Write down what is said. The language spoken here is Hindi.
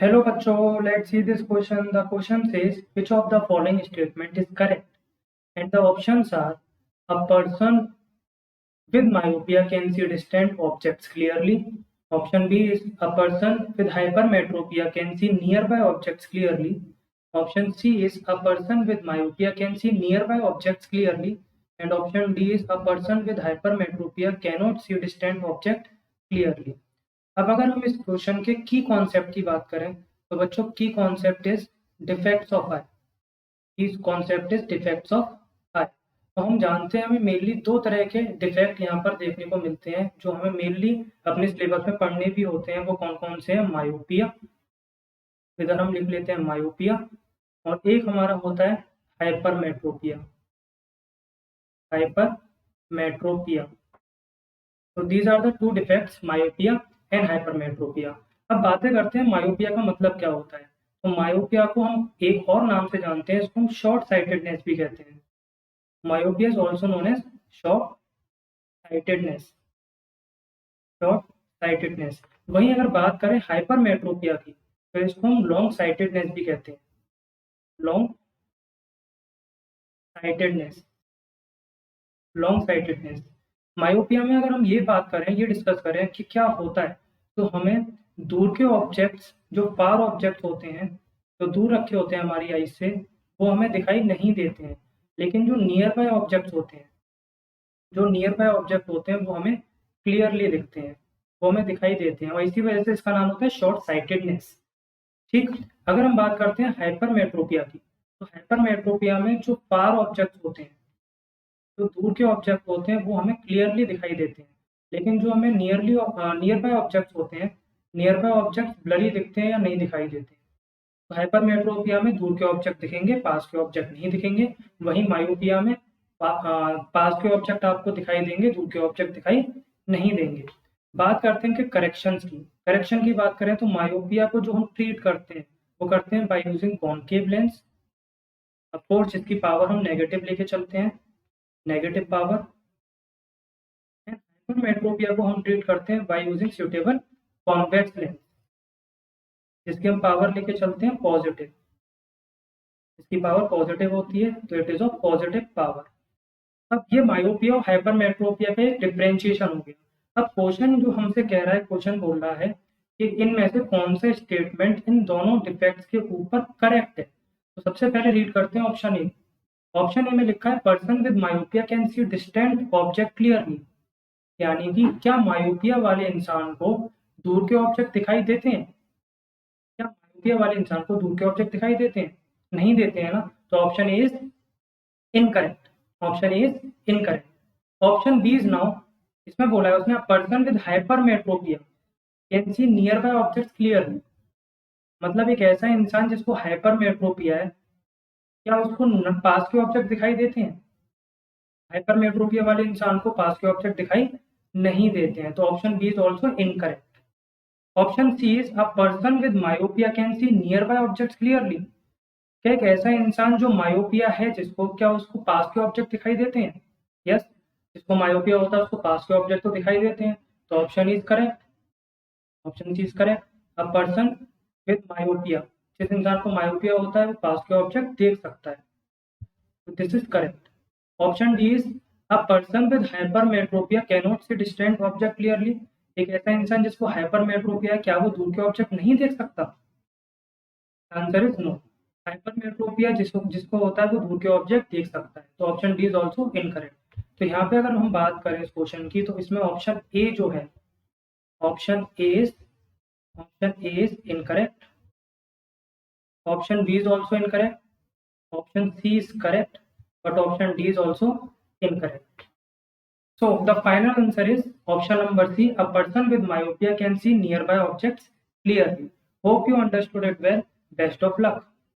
Hello बच्चों, let's see this question. The question says which of the following statement is correct? And the options are: a person with myopia can see distant objects clearly. Option B is a person with hypermetropia can see nearby objects clearly. Option C is a person with myopia can see nearby objects clearly. And option D is a person with hypermetropia cannot see distant object clearly. अब अगर हम इस क्वेश्चन के की कॉन्सेप्ट की बात करें तो बच्चों की कॉन्सेप्ट इज डिफेक्ट्स ऑफ आई। की कॉन्सेप्ट इज डिफेक्ट्स ऑफ आई। तो हम जानते हैं हमें मेनली दो तरह के डिफेक्ट यहाँ पर देखने को मिलते हैं जो हमें मेनली अपने सिलेबस में पढ़ने भी होते हैं। वो कौन कौन से हैं? मायोपिया, इधर हम लिख लेते हैं मायोपिया, और एक हमारा होता है हाइपरमेट्रोपिया। हाइपरमेट्रोपिया, तो these are the two defects, myopia and hypermetropia. अब बातें करते हैं मायोपिया का मतलब क्या होता है। तो मायोपिया को हम एक और नाम से जानते हैं, इसको हम शॉर्ट साइटेडनेस भी कहते हैं। Myopia is also known as short sightedness. Short sightedness. वहीं अगर बात करें हाइपरमेट्रोपिया की तो इसको हम लॉन्ग साइटेडनेस भी कहते हैं। Long sightedness, long sightedness. Myopia में अगर हम ये बात करें, ये डिस्कस करें कि क्या होता है, तो हमें दूर के ऑब्जेक्ट्स, जो फार ऑब्जेक्ट्स होते हैं, जो दूर रखे होते हैं हमारी आई से, वो हमें दिखाई नहीं देते हैं। लेकिन जो नियर बाय ऑब्जेक्ट्स होते हैं, जो नियर बाय ऑब्जेक्ट होते हैं वो हमें क्लियरली दिखते हैं, वो हमें दिखाई देते हैं, और इसी वजह से इसका नाम होता है शॉर्ट साइटेडनेस। ठीक। अगर हम बात करते हैं हाइपरमेट्रोपिया की, तो हाइपरमेट्रोपिया में जो फार ऑब्जेक्ट्स होते हैं, जो दूर के ऑब्जेक्ट होते हैं वो हमें क्लियरली दिखाई देते हैं। लेकिन जो हमें नियर बाय ऑब्जेक्ट्स होते हैं, नियर बाय ऑब्जेक्ट्स ब्लरी दिखते हैं या नहीं दिखाई देते हैं। तो हाइपरमेट्रोपिया में दूर के ऑब्जेक्ट दिखेंगे, पास के ऑब्जेक्ट नहीं दिखेंगे। वहीं मायोपिया में पास के ऑब्जेक्ट आपको दिखाई देंगे, दूर के ऑब्जेक्ट दिखाई नहीं देंगे। बात करते हैं कि करेक्शंस की। करेक्शन की बात करें तो मायोपिया को जो हम ट्रीट करते हैं वो करते हैं by using concave lens. Of course जिसकी पावर हम नेगेटिव लेके चलते हैं, नेगेटिव पावर। हाइपरमेट्रोपिया को हम ट्रीट करते हैं by using suitable convex lens, जिसकी हम पावर लेके चलते हैं पॉजिटिव। इसकी पावर पॉजिटिव होती है तो it is of positive power. अब ये मायोपिया और हाइपरमेट्रोपिया का एक डिफरेंशिएशन हो गया। अब क्वेश्चन जो हमसे कह रहा है, क्वेश्चन बोल रहा है कि इनमें से कौन सा स्टेटमेंट इन दोनों डिफेक्ट्स के ऊपर करेक्ट है। तो सबसे पहले रीड करते हैं ऑप्शन ए। ऑप्शन ए में लिखा है person with myopia can see distant object clearly, यानी कि क्या मायोपिया वाले इंसान को दूर के ऑब्जेक्ट दिखाई देते हैं? क्या मायोपिया वाले इंसान को दूर के ऑब्जेक्ट दिखाई देते हैं? नहीं देते हैं ना, तो option A is incorrect. Option A is incorrect. Option B is now, इसमें बोला है उसने person with hypermetropia can see near by objects clearly, मतलब एक ऐसा इंसान जिसको हाइपरमेट्रोपिया है, क्या उसको पास के ऑब्जेक्ट दिखाई देते हैं? हाइपरमेट्रोपिया वाले इंसान को पास के ऑब्जेक्ट दिखाई नहीं देते हैं, तो option B is also incorrect. Option C is a person with myopia can see near by objects clearly, क्या एक ऐसा इंसान जो मायोपिया है जिसको, क्या उसको पास के ऑब्जेक्ट दिखाई देते हैं? यस, जिसको मायोपिया होता है उसको पास के ऑब्जेक्ट तो दिखाई देते हैं, तो option is correct. Option C is correct. A person with myopia, जिस इंसान को मायोपिया होता है वो पास के ऑब्जेक्ट देख सकता है, तो this is correct. Option D is a person with hypermetropia cannot see distant object clearly, एक ऐसा इंसान जिसको हाइपरमेट्रोपिया है, क्या वो दूर के ऑब्जेक्ट नहीं देख सकता? Answer is no. हाइपरमेट्रोपिया जिसको जिसको होता है वो दूर के ऑब्जेक्ट देख सकता है, तो option D is also incorrect. तो यहाँ पे अगर हम बात करें इस क्वेश्चन की, तो इसमें ऑप्शन ए जो है, option A is incorrect. Option B is also incorrect. Option C is correct, but option D is also incorrect. So the final answer is option number C. A person with myopia can see nearby objects clearly. Hope you understood it well. Best of luck.